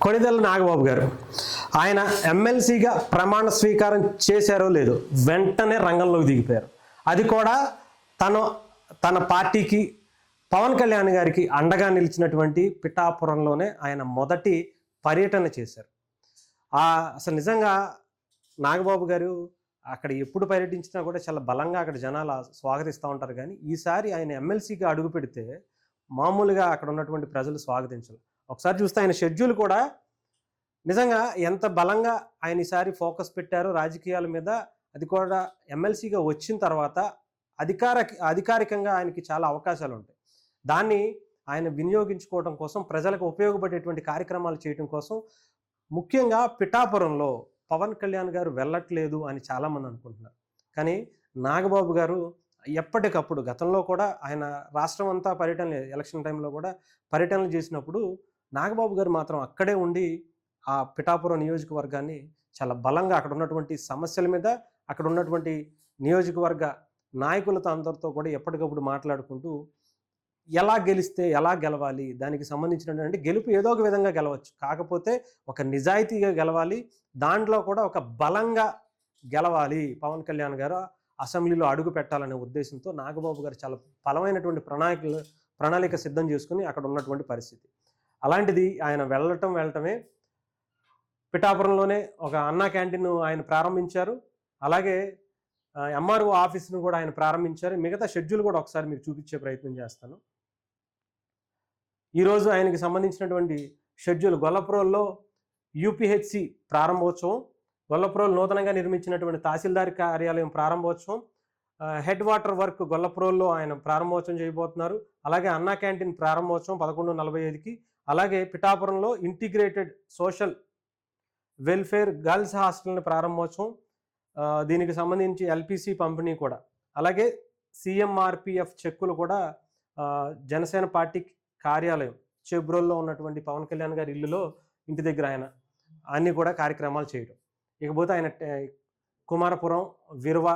కొణిదెల నాగబాబు గారు ఆయన ఎమ్మెల్సీగా ప్రమాణ స్వీకారం చేశారో లేదో వెంటనే రంగంలోకి దిగిపోయారు. అది కూడా తన పార్టీకి పవన్ కళ్యాణ్ గారికి అండగా నిలిచినటువంటి పిఠాపురంలోనే ఆయన మొదటి పర్యటన చేశారు. అసలు నిజంగా నాగబాబు గారు అక్కడ ఎప్పుడు పర్యటించినా కూడా చాలా బలంగా అక్కడ జనాలు స్వాగతిస్తూ ఉంటారు. కానీ ఈసారి ఆయన ఎమ్మెల్సీగా అడుగు పెడితే మామూలుగా అక్కడ ఉన్నటువంటి ప్రజలు స్వాగతించారు. ఒకసారి చూస్తే ఆయన షెడ్యూల్ కూడా నిజంగా ఎంత బలంగా ఆయన ఈసారి ఫోకస్ పెట్టారో రాజకీయాల మీద. అది కూడా ఎమ్మెల్సీగా వచ్చిన తర్వాత అధికారికంగా ఆయనకి చాలా అవకాశాలు ఉంటాయి. దాన్ని ఆయన వినియోగించుకోవడం కోసం, ప్రజలకు ఉపయోగపడేటువంటి కార్యక్రమాలు చేయడం కోసం, ముఖ్యంగా పిఠాపురంలో పవన్ కళ్యాణ్ గారు వెళ్ళట్లేదు అని చాలామంది అనుకుంటున్నారు. కానీ నాగబాబు గారు ఎప్పటికప్పుడు గతంలో కూడా ఆయన రాష్ట్రం అంతా పర్యటనలు, ఎలక్షన్ టైంలో కూడా పర్యటనలు చేసినప్పుడు నాగబాబు గారు మాత్రం అక్కడే ఉండి ఆ పిఠాపురం నియోజకవర్గాన్ని చాలా బలంగా అక్కడ ఉన్నటువంటి సమస్యల మీద, అక్కడ ఉన్నటువంటి నియోజకవర్గ నాయకులతో అందరితో కూడా ఎప్పటికప్పుడు మాట్లాడుకుంటూ ఎలా గెలిస్తే ఎలా గెలవాలి, దానికి సంబంధించినటువంటి గెలుపు ఏదో ఒక విధంగా గెలవచ్చు, కాకపోతే ఒక నిజాయితీగా గెలవాలి, దాంట్లో కూడా ఒక బలంగా గెలవాలి, పవన్ కళ్యాణ్ గారు అసెంబ్లీలో అడుగు పెట్టాలనే ఉద్దేశంతో నాగబాబు గారు చాలా బలమైనటువంటి ప్రణాళిక సిద్ధం చేసుకుని అక్కడ ఉన్నటువంటి పరిస్థితి. అలాంటిది ఆయన వెళ్ళటమే పిఠాపురంలోనే ఒక అన్నా క్యాంటీన్ ఆయన ప్రారంభించారు. అలాగే ఎంఆర్ఓ ఆఫీస్ను కూడా ఆయన ప్రారంభించారు. మిగతా షెడ్యూల్ కూడా ఒకసారి మీకు చూపించే ప్రయత్నం చేస్తాను. ఈరోజు ఆయనకి సంబంధించినటువంటి షెడ్యూల్ గొల్లపురంలో యూపీహెచ్సి ప్రారంభోత్సవం, గొల్లపురంలో నూతనంగా నిర్మించినటువంటి తహసీల్దార్ కార్యాలయం ప్రారంభోత్సవం, హెడ్ వాటర్ వర్క్ గొల్లపురంలో ఆయన ప్రారంభోత్సవం చేయబోతున్నారు. అలాగే అన్నా క్యాంటీన్ ప్రారంభోత్సవం 11:45కి, అలాగే పిఠాపురంలో ఇంటిగ్రేటెడ్ సోషల్ వెల్ఫేర్ గర్ల్స్ హాస్టల్ని ప్రారంభోత్సవం, దీనికి సంబంధించి ఎల్పిసి పంపిణీ కూడా, అలాగే సిఎంఆర్పిఎఫ్ చెక్కులు కూడా జనసేన పార్టీ కార్యాలయం చెబ్రోల్లో ఉన్నటువంటి పవన్ కళ్యాణ్ గారి ఇంటి దగ్గర ఆయన అన్నీ కూడా కార్యక్రమాలు చేయడం. ఇకపోతే ఆయన కుమారపురం, విరవ,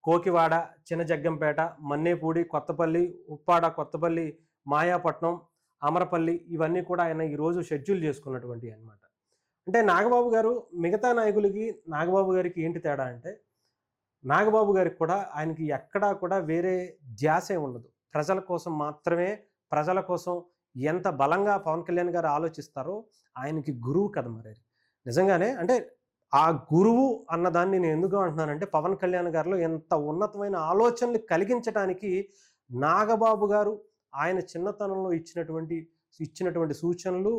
కోకివాడ, చిన్న జగ్గంపేట, మన్నేపూడి, కొత్తపల్లి, ఉప్పాడ, కొత్తపల్లి, మాయాపట్నం, అమరపల్లి ఇవన్నీ కూడా ఆయన ఈరోజు షెడ్యూల్ చేసుకున్నటువంటి అన్నమాట. అంటే నాగబాబు గారు మిగతా నాయకులకి నాగబాబు గారికి ఏంటి తేడా అంటే, నాగబాబు గారికి కూడా ఆయనకి ఎక్కడా కూడా వేరే ధ్యాసే ఉండదు. ప్రజల కోసం మాత్రమే, ప్రజల కోసం ఎంత బలంగా పవన్ కళ్యాణ్ గారు ఆలోచిస్తారో ఆయనకి గురువు కదా మరి. నిజంగానే అంటే ఆ గురువు అన్నదాన్ని నేను ఎందుకు అంటున్నానంటే, పవన్ కళ్యాణ్ గారిలో ఎంత ఉన్నతమైన ఆలోచనలు కలిగించడానికి నాగబాబు గారు ఆయన చిన్నతనంలో ఇచ్చినటువంటి సూచనలు